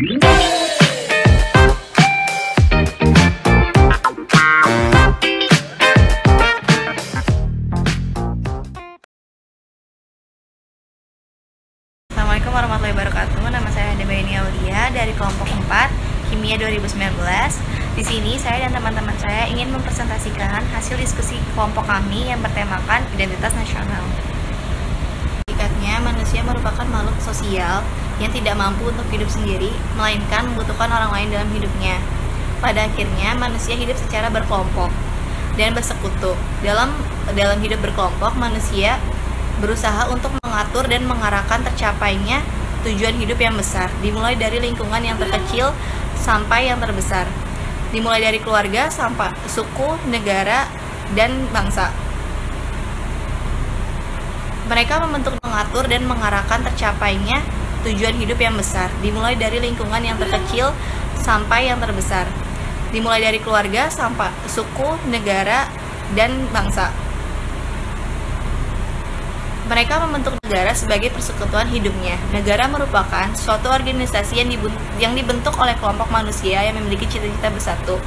Assalamualaikum warahmatullahi wabarakatuh. Nama saya Debaini Aulia dari kelompok 4 Kimia 2019. Di sini saya dan teman-teman saya ingin mempresentasikan hasil diskusi kelompok kami yang bertemakan identitas nasional. Hakikatnya manusia merupakan makhluk sosial yang tidak mampu untuk hidup sendiri, melainkan membutuhkan orang lain dalam hidupnya. Pada akhirnya manusia hidup secara berkelompok dan bersekutu. Dalam hidup berkelompok, manusia berusaha untuk mengatur dan mengarahkan tercapainya tujuan hidup yang besar, dimulai dari lingkungan yang terkecil sampai yang terbesar, dimulai dari keluarga sampai suku, negara, dan bangsa. Mereka membentuk, mengatur, dan mengarahkan tercapainya tujuan hidup yang besar, dimulai dari lingkungan yang terkecil sampai yang terbesar, dimulai dari keluarga sampai suku, negara, dan bangsa. Mereka membentuk negara sebagai persekutuan hidupnya. Negara merupakan suatu organisasi yang dibentuk oleh kelompok manusia yang memiliki cita-cita bersatu,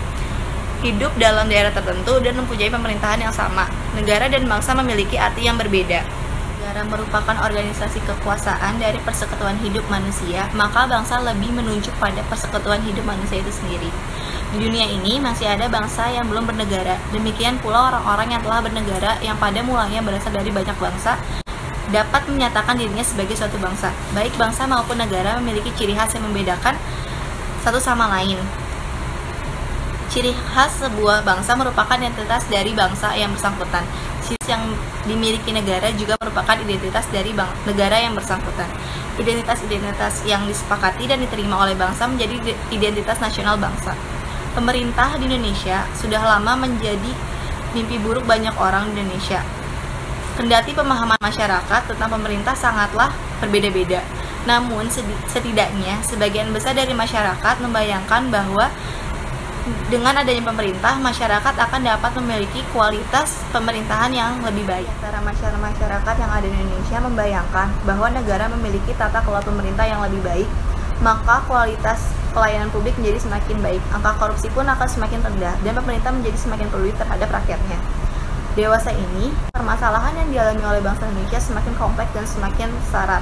hidup dalam daerah tertentu, dan mempunyai pemerintahan yang sama. Negara dan bangsa memiliki arti yang berbeda. Negara merupakan organisasi kekuasaan dari persekutuan hidup manusia, maka bangsa lebih menunjuk pada persekutuan hidup manusia itu sendiri. Di dunia ini masih ada bangsa yang belum bernegara. Demikian pula orang-orang yang telah bernegara yang pada mulanya berasal dari banyak bangsa dapat menyatakan dirinya sebagai suatu bangsa. Baik bangsa maupun negara memiliki ciri khas yang membedakan satu sama lain. Ciri khas sebuah bangsa merupakan identitas dari bangsa yang bersangkutan. Ciri yang dimiliki negara juga merupakan identitas dari negara yang bersangkutan. Identitas-identitas yang disepakati dan diterima oleh bangsa menjadi identitas nasional bangsa. Pemerintah di Indonesia sudah lama menjadi mimpi buruk banyak orang di Indonesia. Kendati pemahaman masyarakat tentang pemerintah sangatlah berbeda-beda, namun setidaknya sebagian besar dari masyarakat membayangkan bahwa dengan adanya pemerintah, masyarakat akan dapat memiliki kualitas pemerintahan yang lebih baik. Antara masyarakat yang ada di Indonesia membayangkan bahwa negara memiliki tata kelola pemerintah yang lebih baik, maka kualitas pelayanan publik menjadi semakin baik, angka korupsi pun akan semakin rendah, dan pemerintah menjadi semakin peduli terhadap rakyatnya. Dewasa ini, permasalahan yang dialami oleh bangsa Indonesia semakin kompleks dan semakin syarat.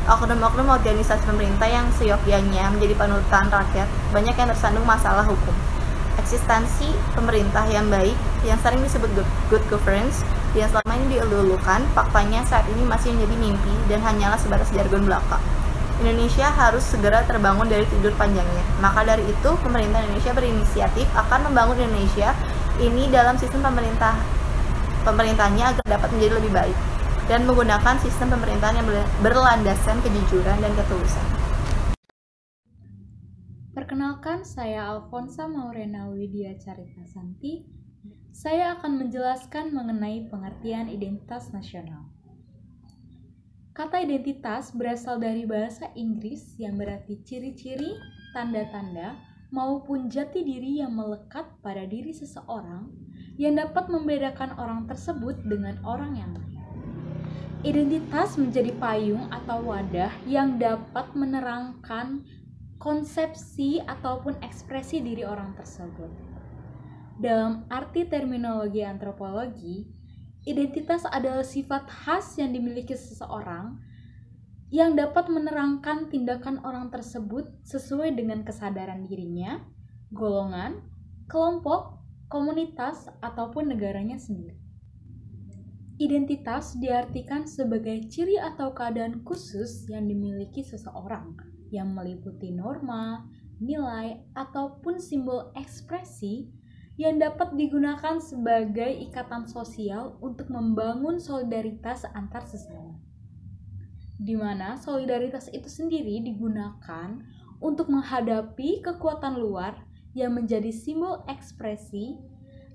Oknum-oknum organisasi pemerintah yang seyogyanya menjadi panutan rakyat, banyak yang tersandung masalah hukum. Eksistensi pemerintah yang baik, yang sering disebut good governance, yang selama ini dielulukan, faktanya saat ini masih menjadi mimpi dan hanyalah sebatas jargon belaka. Indonesia harus segera terbangun dari tidur panjangnya. Maka dari itu, pemerintah Indonesia berinisiatif akan membangun Indonesia ini dalam sistem pemerintahnya agar dapat menjadi lebih baik dan menggunakan sistem pemerintahan yang berlandaskan kejujuran dan ketulusan. Perkenalkan, saya Alfonsa Maurena Widya Carita Santi. Saya akan menjelaskan mengenai pengertian identitas nasional. Kata identitas berasal dari bahasa Inggris yang berarti ciri-ciri, tanda-tanda, maupun jati diri yang melekat pada diri seseorang yang dapat membedakan orang tersebut dengan orang yang lain. Identitas menjadi payung atau wadah yang dapat menerangkan konsepsi ataupun ekspresi diri orang tersebut. Dalam arti terminologi antropologi, identitas adalah sifat khas yang dimiliki seseorang yang dapat menerangkan tindakan orang tersebut sesuai dengan kesadaran dirinya, golongan, kelompok, komunitas, ataupun negaranya sendiri. Identitas diartikan sebagai ciri atau keadaan khusus yang dimiliki seseorang yang meliputi norma, nilai, ataupun simbol ekspresi yang dapat digunakan sebagai ikatan sosial untuk membangun solidaritas antar sesama. Di mana solidaritas itu sendiri digunakan untuk menghadapi kekuatan luar yang menjadi simbol ekspresi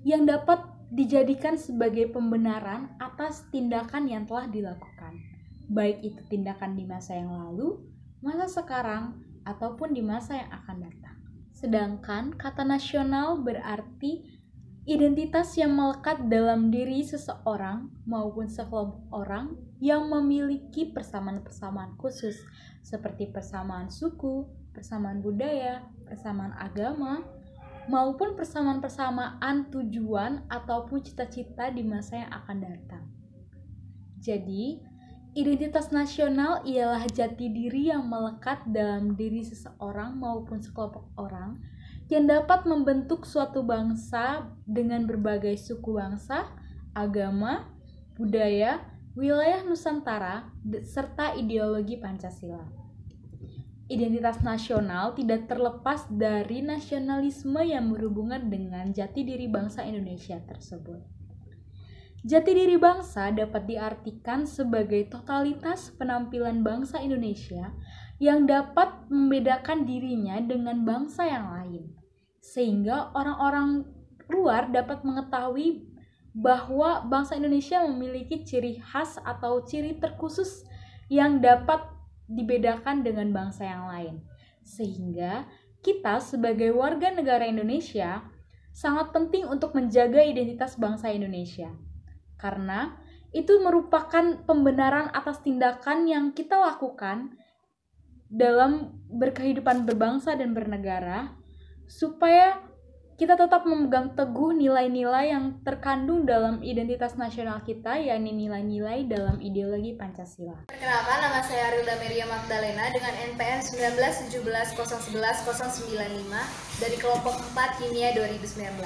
yang dapat dijadikan sebagai pembenaran atas tindakan yang telah dilakukan, baik itu tindakan di masa yang lalu, masa sekarang, ataupun di masa yang akan datang. Sedangkan kata nasional berarti identitas yang melekat dalam diri seseorang maupun sekelompok orang yang memiliki persamaan-persamaan khusus seperti persamaan suku, persamaan budaya, persamaan agama, maupun persamaan-persamaan tujuan ataupun cita-cita di masa yang akan datang. Jadi, identitas nasional ialah jati diri yang melekat dalam diri seseorang maupun sekelompok orang yang dapat membentuk suatu bangsa dengan berbagai suku bangsa, agama, budaya, wilayah Nusantara, serta ideologi Pancasila. Identitas nasional tidak terlepas dari nasionalisme yang berhubungan dengan jati diri bangsa Indonesia tersebut. Jati diri bangsa dapat diartikan sebagai totalitas penampilan bangsa Indonesia yang dapat membedakan dirinya dengan bangsa yang lain, sehingga orang-orang luar dapat mengetahui bahwa bangsa Indonesia memiliki ciri khas atau ciri terkhusus yang dapat dibedakan dengan bangsa yang lain. Sehingga kita sebagai warga negara Indonesia sangat penting untuk menjaga identitas bangsa Indonesia. Karena itu merupakan pembenaran atas tindakan yang kita lakukan dalam berkehidupan berbangsa dan bernegara, supaya kita tetap memegang teguh nilai-nilai yang terkandung dalam identitas nasional kita, yakni nilai-nilai dalam ideologi Pancasila. Perkenalkan, nama saya Arilda Meria Magdalena dengan NPM 1917011095 dari kelompok 4 Kimia 2019.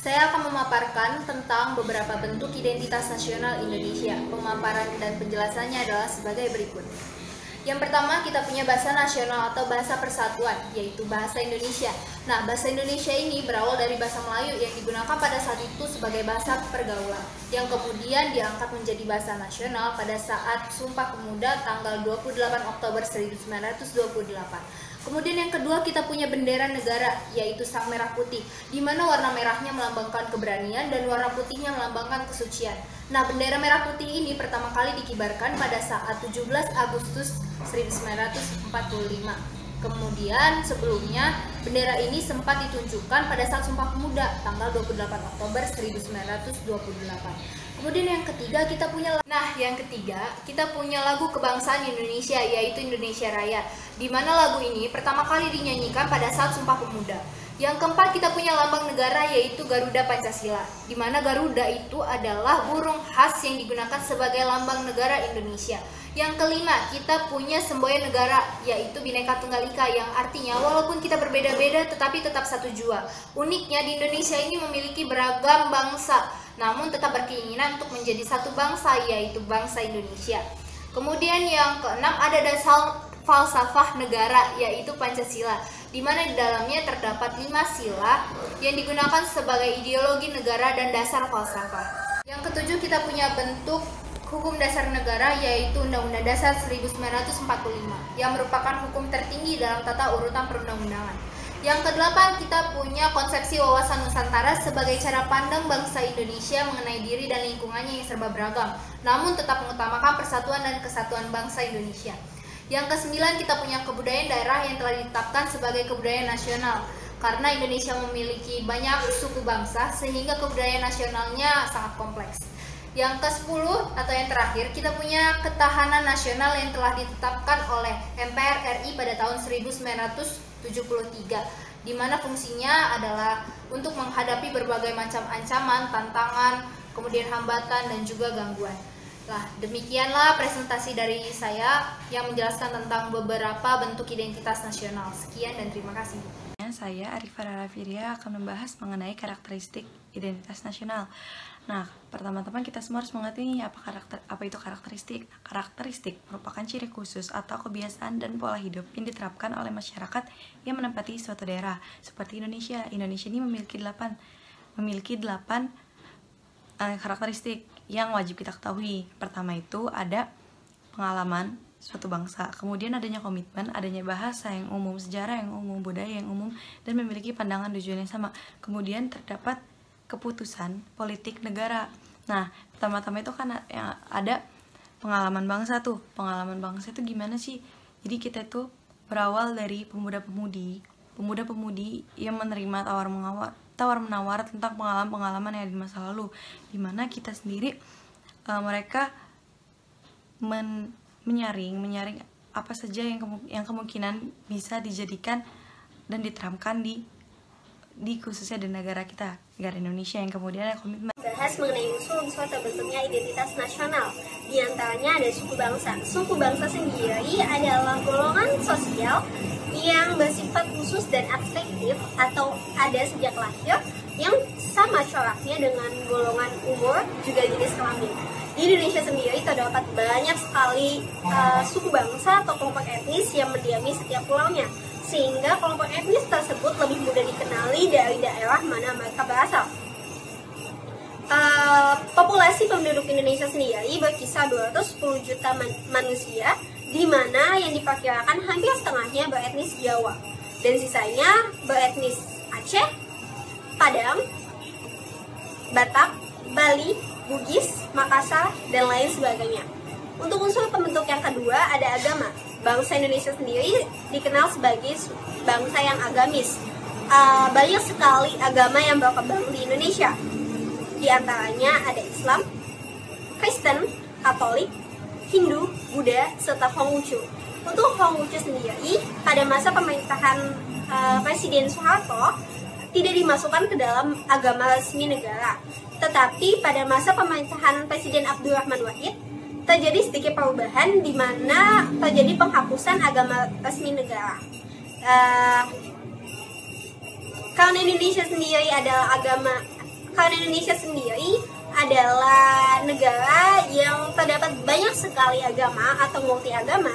Saya akan memaparkan tentang beberapa bentuk identitas nasional Indonesia. Pemaparan dan penjelasannya adalah sebagai berikut. Yang pertama, kita punya bahasa nasional atau bahasa persatuan, yaitu bahasa Indonesia. Nah, bahasa Indonesia ini berawal dari bahasa Melayu yang digunakan pada saat itu sebagai bahasa pergaulan, yang kemudian diangkat menjadi bahasa nasional pada saat Sumpah Pemuda tanggal 28 Oktober 1928. Kemudian yang kedua, kita punya bendera negara, yaitu sang merah putih, di mana warna merahnya melambangkan keberanian dan warna putihnya melambangkan kesucian. Nah, bendera merah putih ini pertama kali dikibarkan pada saat 17 Agustus 1945. Kemudian sebelumnya, bendera ini sempat ditunjukkan pada saat Sumpah Pemuda tanggal 28 Oktober 1928. Kemudian yang ketiga, kita punya lagu kebangsaan Indonesia, yaitu Indonesia Raya, di mana lagu ini pertama kali dinyanyikan pada saat Sumpah Pemuda. Yang keempat, kita punya lambang negara, yaitu Garuda Pancasila, di mana Garuda itu adalah burung khas yang digunakan sebagai lambang negara Indonesia. Yang kelima, kita punya semboyan negara, yaitu Bhinneka Tunggal Ika, yang artinya walaupun kita berbeda-beda tetapi tetap satu jua. Uniknya, di Indonesia ini memiliki beragam bangsa, namun tetap berkeinginan untuk menjadi satu bangsa, yaitu bangsa Indonesia. Kemudian yang keenam, ada dasar falsafah negara, yaitu Pancasila, di mana di dalamnya terdapat 5 sila yang digunakan sebagai ideologi negara dan dasar falsafah. Yang ketujuh, kita punya bentuk hukum dasar negara, yaitu Undang-Undang Dasar 1945, yang merupakan hukum tertinggi dalam tata urutan perundang-undangan. Yang kedelapan, kita punya konsepsi wawasan Nusantara sebagai cara pandang bangsa Indonesia mengenai diri dan lingkungannya yang serba beragam, namun tetap mengutamakan persatuan dan kesatuan bangsa Indonesia. Yang kesembilan, kita punya kebudayaan daerah yang telah ditetapkan sebagai kebudayaan nasional. Karena Indonesia memiliki banyak suku bangsa, sehingga kebudayaan nasionalnya sangat kompleks. Yang ke-10 atau yang terakhir, kita punya ketahanan nasional yang telah ditetapkan oleh MPR RI pada tahun 1973, di mana fungsinya adalah untuk menghadapi berbagai macam ancaman, tantangan, kemudian hambatan, dan juga gangguan. Nah, demikianlah presentasi dari saya yang menjelaskan tentang beberapa bentuk identitas nasional. Sekian dan terima kasih. Saya Arifah Rarafiria akan membahas mengenai karakteristik identitas nasional. Nah, pertama-tama kita semua harus mengerti apa itu karakteristik. Karakteristik merupakan ciri khusus atau kebiasaan dan pola hidup yang diterapkan oleh masyarakat yang menempati suatu daerah. Seperti Indonesia. Indonesia ini memiliki 8 karakteristik yang wajib kita ketahui. Pertama itu ada pengalaman suatu bangsa, kemudian adanya komitmen, adanya bahasa yang umum, sejarah yang umum, budaya yang umum, dan memiliki pandangan tujuan yang sama. Kemudian terdapat keputusan politik negara. Nah, pertama-tama itu kan ada pengalaman bangsa tuh. Pengalaman bangsa itu gimana sih? Jadi kita itu berawal dari pemuda-pemudi yang menerima tawar-menawar tentang pengalaman-pengalaman yang ada di masa lalu, dimana kita sendiri mereka menyaring apa saja yang kemungkinan bisa dijadikan dan diterapkan di khususnya di negara kita, negara Indonesia yang kemudian ada komitmen. Bahas mengenai unsur-unsur terbentuknya identitas nasional. Di antaranya ada suku bangsa. Suku bangsa sendiri adalah golongan sosial yang bersifat khusus dan abstraktif atau ada sejak lahir yang sama coraknya dengan golongan umur juga jenis kelamin. Di Indonesia sendiri terdapat banyak sekali suku bangsa atau kelompok etnis yang mendiami setiap pulaunya, sehingga kelompok etnis tersebut lebih mudah dikenali dari daerah mana mereka berasal. Populasi penduduk Indonesia sendiri berkisar 210 juta manusia, di mana yang diperkirakan hampir setengahnya beretnis Jawa dan sisanya beretnis Aceh, Padang, Batak, Bali, Bugis, Makassar, dan lain sebagainya. Untuk unsur pembentuk yang kedua ada agama. Bangsa Indonesia sendiri dikenal sebagai bangsa yang agamis. Banyak sekali agama yang berkembang di Indonesia. Di antaranya ada Islam, Kristen, Katolik, Hindu, Buddha, serta Konghucu. Untuk Konghucu sendiri, pada masa pemerintahan Presiden Soeharto, tidak dimasukkan ke dalam agama resmi negara. Tetapi pada masa pemerintahan Presiden Abdurrahman Wahid, terjadi sedikit perubahan di mana terjadi penghapusan agama resmi negara. Karena Indonesia sendiri adalah negara yang terdapat banyak sekali agama atau multi agama,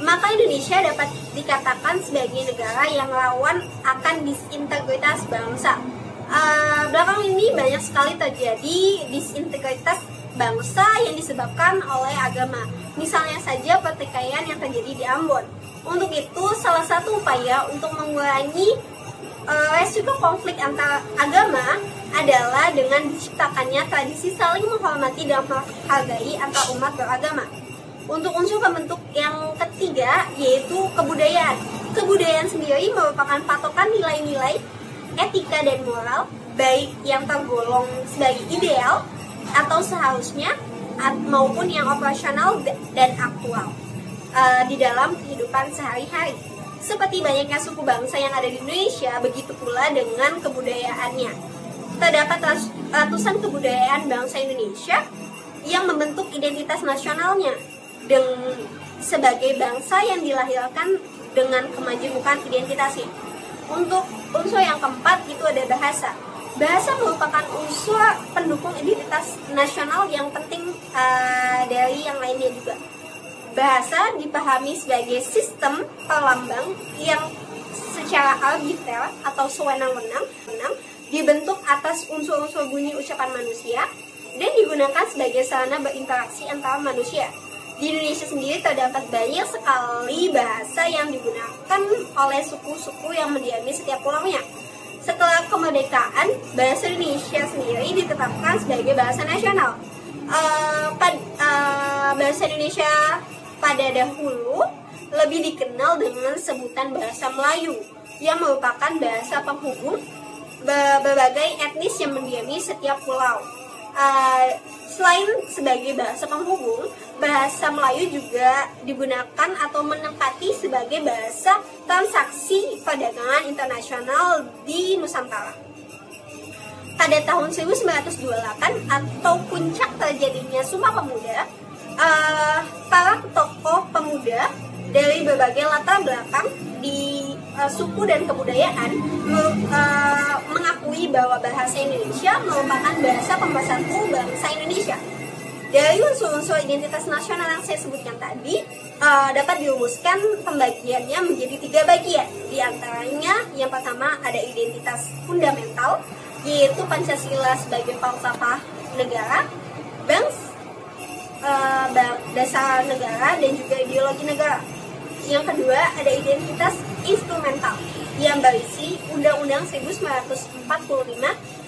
maka Indonesia dapat dikatakan sebagai negara yang rawan akan disintegritas bangsa. Belakangan ini banyak sekali terjadi disintegritas bangsa yang disebabkan oleh agama. Misalnya saja pertikaian yang terjadi di Ambon. Untuk itu, salah satu upaya untuk mengurangi resiko konflik antar agama adalah dengan diciptakannya tradisi saling menghormati dan menghargai antar umat beragama. Untuk unsur pembentuk yang ketiga yaitu kebudayaan. Kebudayaan sendiri merupakan patokan nilai-nilai etika dan moral, baik yang tergolong sebagai ideal atau seharusnya maupun yang operasional dan aktual di dalam kehidupan sehari-hari. Seperti banyaknya suku bangsa yang ada di Indonesia, begitu pula dengan kebudayaannya. Terdapat ratusan kebudayaan bangsa Indonesia yang membentuk identitas nasionalnya sebagai bangsa yang dilahirkan dengan kemajemukan identitasnya. Untuk unsur yang keempat itu ada bahasa. Bahasa merupakan unsur pendukung identitas nasional yang penting dari yang lainnya juga. Bahasa dipahami sebagai sistem perlambang yang secara arbiter atau sewenang-wenang dibentuk atas unsur-unsur bunyi ucapan manusia dan digunakan sebagai sarana berinteraksi antara manusia. Di Indonesia sendiri terdapat banyak sekali bahasa yang digunakan oleh suku-suku yang mendiami setiap pulaunya. Setelah kemerdekaan, bahasa Indonesia sendiri ditetapkan sebagai bahasa nasional. Bahasa Indonesia pada dahulu lebih dikenal dengan sebutan bahasa Melayu yang merupakan bahasa penghubung berbagai etnis yang mendiami setiap pulau. Selain sebagai bahasa penghubung, bahasa Melayu juga digunakan atau menempati sebagai bahasa transaksi perdagangan internasional di Nusantara. Pada tahun 1928 atau puncak terjadinya Sumpah Pemuda, para tokoh pemuda dari berbagai latar belakang di suku dan kebudayaan mengakui bahwa bahasa Indonesia merupakan bahasa pemersatu bangsa Indonesia. Dari unsur-unsur identitas nasional yang saya sebutkan tadi, dapat dirumuskan pembagiannya menjadi 3 bagian. Di antaranya, yang pertama ada identitas fundamental, yaitu Pancasila sebagai falsafah negara, dasar negara, dan juga ideologi negara. Yang kedua ada identitas instrumental yang berisi Undang-Undang 1945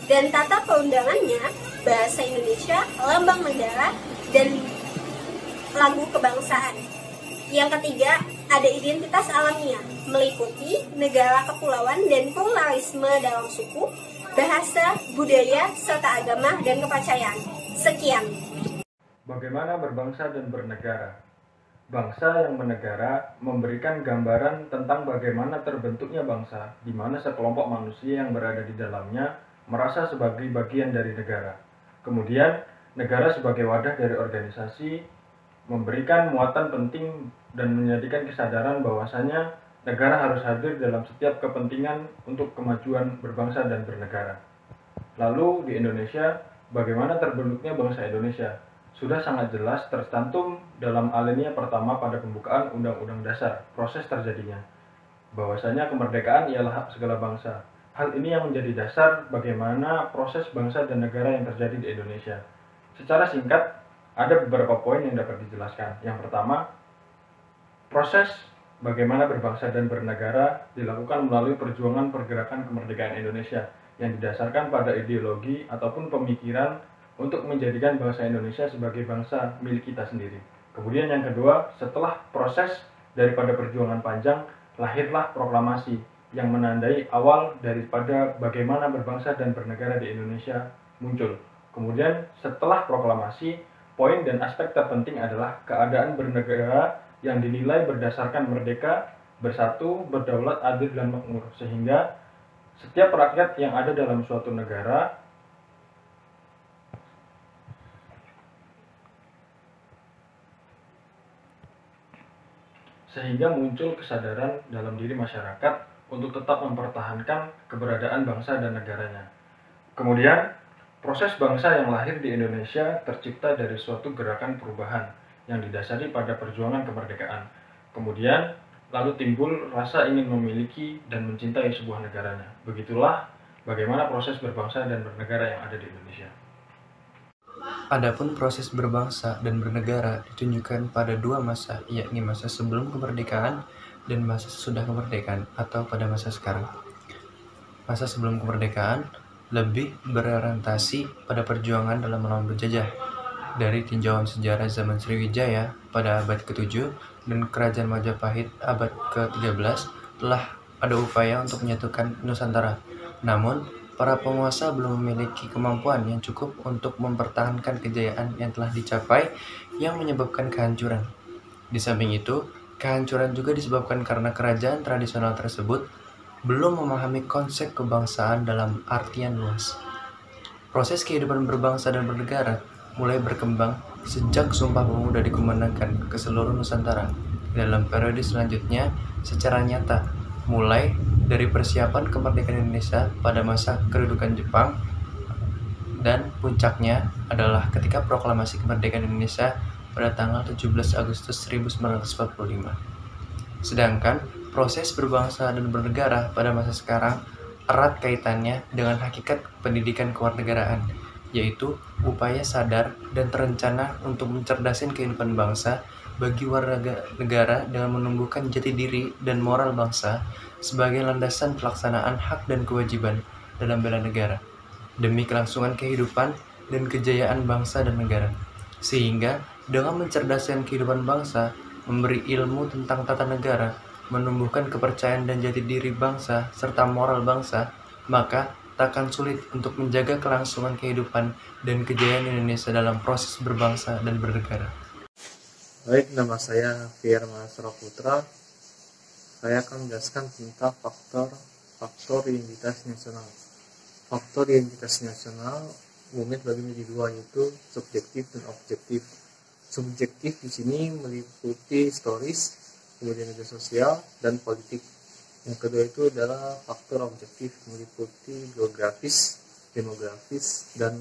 dan tata perundangannya, bahasa Indonesia, lambang negara, dan lagu kebangsaan. Yang ketiga ada identitas alamiah, meliputi negara kepulauan dan pluralisme dalam suku, bahasa, budaya, serta agama dan kepercayaan. Sekian. Bagaimana berbangsa dan bernegara? Bangsa yang bernegara memberikan gambaran tentang bagaimana terbentuknya bangsa, di mana sekelompok manusia yang berada di dalamnya merasa sebagai bagian dari negara. Kemudian, negara sebagai wadah dari organisasi memberikan muatan penting dan menjadikan kesadaran bahwasanya negara harus hadir dalam setiap kepentingan untuk kemajuan berbangsa dan bernegara. Lalu di Indonesia, bagaimana terbentuknya bangsa Indonesia? Sudah sangat jelas tercantum dalam alinea pertama pada pembukaan Undang-Undang Dasar, proses terjadinya. Bahwasanya kemerdekaan ialah hak segala bangsa. Hal ini yang menjadi dasar bagaimana proses bangsa dan negara yang terjadi di Indonesia. Secara singkat, ada beberapa poin yang dapat dijelaskan. Yang pertama, proses bagaimana berbangsa dan bernegara dilakukan melalui perjuangan pergerakan kemerdekaan Indonesia yang didasarkan pada ideologi ataupun pemikiran untuk menjadikan bangsa Indonesia sebagai bangsa milik kita sendiri. Kemudian yang kedua, setelah proses daripada perjuangan panjang, lahirlah proklamasi yang menandai awal daripada bagaimana berbangsa dan bernegara di Indonesia muncul. Kemudian setelah proklamasi, poin dan aspek terpenting adalah keadaan bernegara yang dinilai berdasarkan merdeka, bersatu, berdaulat, adil, dan makmur. Sehingga setiap rakyat yang ada dalam suatu negara sehingga muncul kesadaran dalam diri masyarakat untuk tetap mempertahankan keberadaan bangsa dan negaranya. Kemudian, proses bangsa yang lahir di Indonesia tercipta dari suatu gerakan perubahan yang didasari pada perjuangan kemerdekaan. Kemudian, lalu timbul rasa ingin memiliki dan mencintai sebuah negaranya. Begitulah bagaimana proses berbangsa dan bernegara yang ada di Indonesia. Adapun proses berbangsa dan bernegara ditunjukkan pada dua masa, yakni masa sebelum kemerdekaan dan masa sesudah kemerdekaan atau pada masa sekarang. Masa sebelum kemerdekaan lebih berorientasi pada perjuangan dalam melawan penjajah. Dari tinjauan sejarah zaman Sriwijaya pada abad ke-7 dan Kerajaan Majapahit abad ke-13 telah ada upaya untuk menyatukan Nusantara. Namun, para penguasa belum memiliki kemampuan yang cukup untuk mempertahankan kejayaan yang telah dicapai yang menyebabkan kehancuran. Di samping itu, kehancuran juga disebabkan karena kerajaan tradisional tersebut belum memahami konsep kebangsaan dalam artian luas. Proses kehidupan berbangsa dan bernegara mulai berkembang sejak Sumpah Pemuda dikumandangkan ke seluruh Nusantara. Dalam periode selanjutnya, secara nyata, mulai dari persiapan kemerdekaan Indonesia pada masa kedudukan Jepang, dan puncaknya adalah ketika proklamasi kemerdekaan Indonesia pada tanggal 17 Agustus 1945. Sedangkan proses berbangsa dan bernegara pada masa sekarang erat kaitannya dengan hakikat pendidikan kewarganegaraan, yaitu upaya sadar dan terencana untuk mencerdaskan kehidupan bangsa bagi warga negara dengan menumbuhkan jati diri dan moral bangsa sebagai landasan pelaksanaan hak dan kewajiban dalam bela negara demi kelangsungan kehidupan dan kejayaan bangsa dan negara. Sehingga dengan mencerdaskan kehidupan bangsa, memberi ilmu tentang tata negara, menumbuhkan kepercayaan dan jati diri bangsa serta moral bangsa, maka takkan sulit untuk menjaga kelangsungan kehidupan dan kejayaan Indonesia dalam proses berbangsa dan bernegara. Baik, nama saya Pierre Mahasiswa Putra. Saya akan menjelaskan tentang faktor identitas nasional. Faktor identitas nasional umumnya terbagi menjadi dua, yaitu subjektif dan objektif. Subjektif di sini meliputi historis, kemudian media sosial, dan politik. Yang kedua itu adalah faktor objektif, meliputi geografis, demografis, dan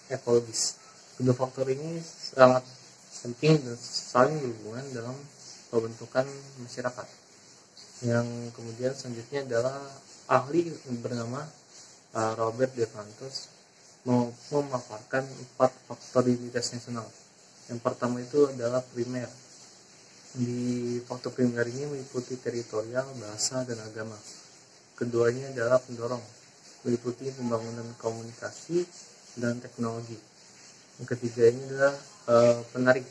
ekologis. Kedua faktor ini sangat penting dan saling berhubungan dalam pembentukan masyarakat. Yang kemudian selanjutnya adalah ahli bernama Robert De Santos memaparkan 4 faktor identitas nasional. Yang pertama itu adalah primer. Di faktor primer ini meliputi teritorial, bahasa, dan agama. Keduanya adalah pendorong, meliputi pembangunan komunikasi dan teknologi. Yang ketiga ini adalah penarik.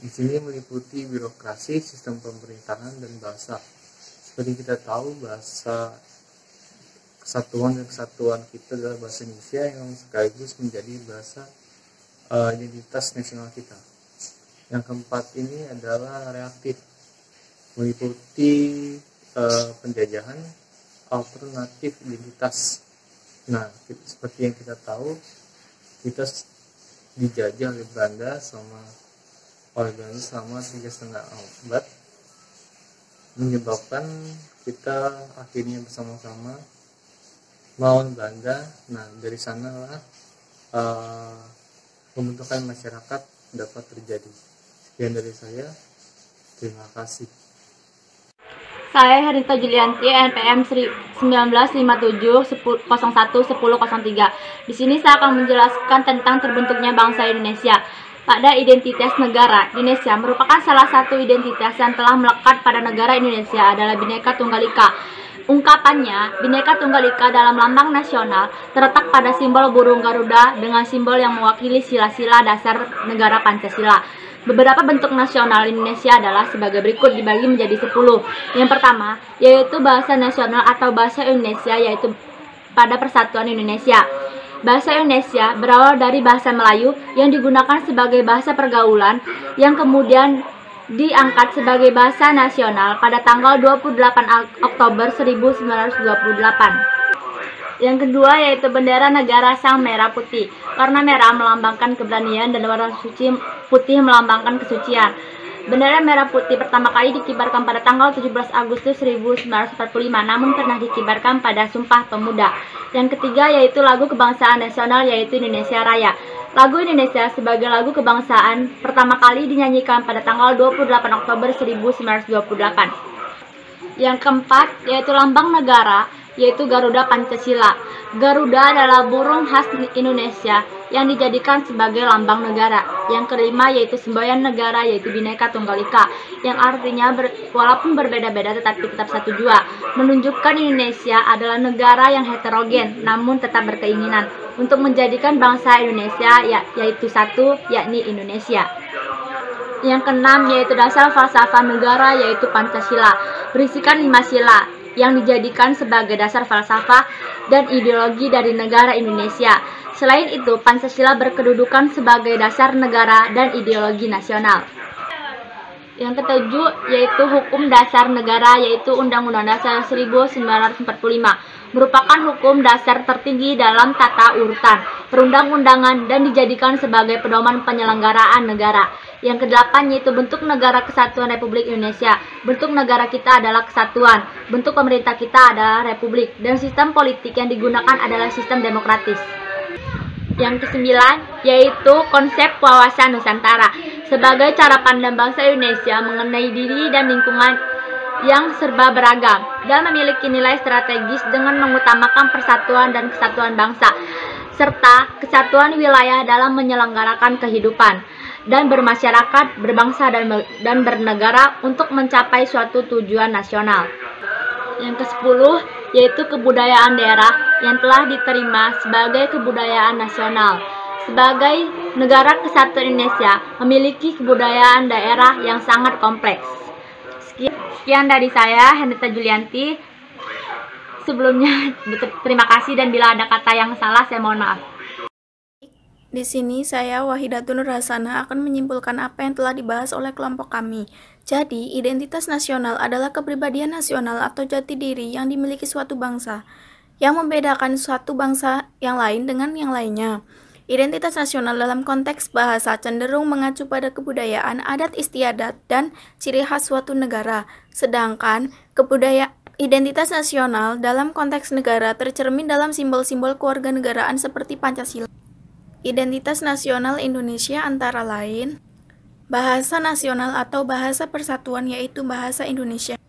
Di sini meliputi birokrasi, sistem pemerintahan, dan bahasa. Seperti kita tahu, bahasa kesatuan dan kesatuan kita adalah bahasa Indonesia yang sekaligus menjadi bahasa identitas nasional kita. Yang keempat ini adalah reaktif, meliputi penjajahan alternatif identitas. Nah, seperti yang kita tahu, kita dijajah oleh Belanda selama 3,5 abad, menyebabkan kita akhirnya bersama-sama melawan Belanda. Nah, dari sanalah pembentukan masyarakat dapat terjadi. Sekian dari saya, terima kasih. Saya Herita Julianti, NPM 1957-01-1003. Di sini saya akan menjelaskan tentang terbentuknya bangsa Indonesia. Pada identitas negara, Indonesia merupakan salah satu identitas yang telah melekat pada negara Indonesia adalah Bhinneka Tunggal Ika. Ungkapannya, Bhinneka Tunggal Ika dalam lambang nasional terletak pada simbol burung Garuda dengan simbol yang mewakili sila-sila dasar negara Pancasila. Beberapa bentuk nasional Indonesia adalah sebagai berikut, dibagi menjadi 10. Yang pertama, yaitu bahasa nasional atau bahasa Indonesia, yaitu pada Persatuan Indonesia. Bahasa Indonesia berawal dari bahasa Melayu yang digunakan sebagai bahasa pergaulan yang kemudian diangkat sebagai bahasa nasional pada tanggal 28 Oktober 1928. Yang kedua yaitu bendera negara sang merah putih, karena merah melambangkan keberanian dan warna putih melambangkan kesucian. Bendera merah putih pertama kali dikibarkan pada tanggal 17 Agustus 1945, namun pernah dikibarkan pada Sumpah Pemuda. Yang ketiga yaitu lagu kebangsaan nasional, yaitu Indonesia Raya. Lagu Indonesia sebagai lagu kebangsaan pertama kali dinyanyikan pada tanggal 28 Oktober 1928. Yang keempat yaitu lambang negara, yaitu Garuda Pancasila. Garuda adalah burung khas Indonesia yang dijadikan sebagai lambang negara. Yang kelima yaitu semboyan negara, yaitu Bhinneka Tunggal Ika, yang artinya walaupun berbeda-beda tetapi tetap satu jua, menunjukkan Indonesia adalah negara yang heterogen namun tetap berkeinginan untuk menjadikan bangsa Indonesia yaitu satu, yakni Indonesia. Yang keenam yaitu dasar falsafah negara, yaitu Pancasila, berisikan 5 sila yang dijadikan sebagai dasar falsafah dan ideologi dari negara Indonesia. Selain itu, Pancasila berkedudukan sebagai dasar negara dan ideologi nasional. Yang ketujuh yaitu hukum dasar negara, yaitu Undang-Undang Dasar 1945, merupakan hukum dasar tertinggi dalam tata urutan perundang-undangan dan dijadikan sebagai pedoman penyelenggaraan negara. Yang kedelapan yaitu bentuk negara kesatuan Republik Indonesia. Bentuk negara kita adalah kesatuan, bentuk pemerintah kita adalah republik, dan sistem politik yang digunakan adalah sistem demokratis. Yang kesembilan yaitu konsep wawasan Nusantara sebagai cara pandang bangsa Indonesia mengenai diri dan lingkungan yang serba beragam dan memiliki nilai strategis dengan mengutamakan persatuan dan kesatuan bangsa serta kesatuan wilayah dalam menyelenggarakan kehidupan dan bermasyarakat, berbangsa dan bernegara untuk mencapai suatu tujuan nasional. Yang ke-10 yaitu kebudayaan daerah yang telah diterima sebagai kebudayaan nasional. Sebagai negara kesatuan Indonesia memiliki kebudayaan daerah yang sangat kompleks. Sekian dari saya, Herita Julianti. Sebelumnya terima kasih, dan bila ada kata yang salah saya mohon maaf. Di sini saya Wahidatun Nurhasana akan menyimpulkan apa yang telah dibahas oleh kelompok kami. Jadi, identitas nasional adalah kepribadian nasional atau jati diri yang dimiliki suatu bangsa, yang membedakan suatu bangsa yang lain dengan yang lainnya. Identitas nasional dalam konteks bahasa cenderung mengacu pada kebudayaan, adat istiadat, dan ciri khas suatu negara. Sedangkan identitas nasional dalam konteks negara tercermin dalam simbol-simbol kewarganegaraan seperti Pancasila. Identitas nasional Indonesia antara lain bahasa nasional atau bahasa persatuan, yaitu bahasa Indonesia.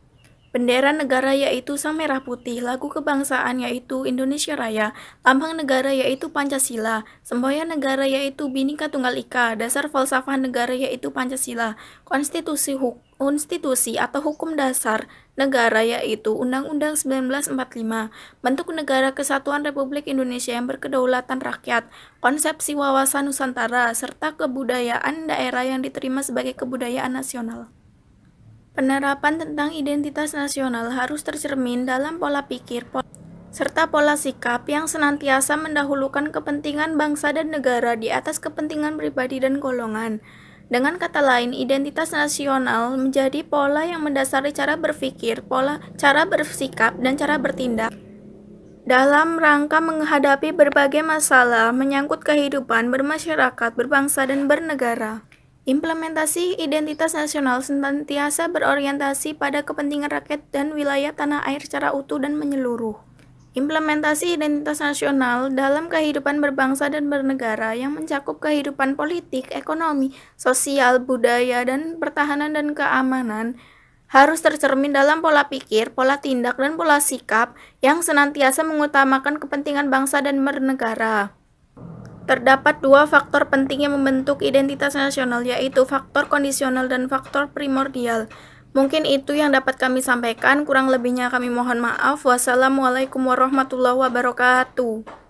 Bendera negara yaitu sang merah putih, lagu kebangsaan yaitu Indonesia Raya, lambang negara yaitu Pancasila, semboyan negara yaitu Bhinneka Tunggal Ika, dasar falsafah negara yaitu Pancasila, konstitusi atau hukum dasar negara yaitu Undang-Undang 1945, bentuk negara kesatuan Republik Indonesia yang berkedaulatan rakyat, konsepsi wawasan Nusantara, serta kebudayaan daerah yang diterima sebagai kebudayaan nasional. Penerapan tentang identitas nasional harus tercermin dalam pola pikir serta pola sikap yang senantiasa mendahulukan kepentingan bangsa dan negara di atas kepentingan pribadi dan golongan. Dengan kata lain, identitas nasional menjadi pola yang mendasari cara berpikir, cara bersikap, dan cara bertindak dalam rangka menghadapi berbagai masalah menyangkut kehidupan bermasyarakat, berbangsa, dan bernegara. Implementasi identitas nasional senantiasa berorientasi pada kepentingan rakyat dan wilayah tanah air secara utuh dan menyeluruh. Implementasi identitas nasional dalam kehidupan berbangsa dan bernegara yang mencakup kehidupan politik, ekonomi, sosial, budaya, dan pertahanan dan keamanan harus tercermin dalam pola pikir, pola tindak, dan pola sikap yang senantiasa mengutamakan kepentingan bangsa dan bernegara. Terdapat dua faktor penting yang membentuk identitas nasional, yaitu faktor kondisional dan faktor primordial. Mungkin itu yang dapat kami sampaikan, kurang lebihnya kami mohon maaf. Wassalamualaikum warahmatullahi wabarakatuh.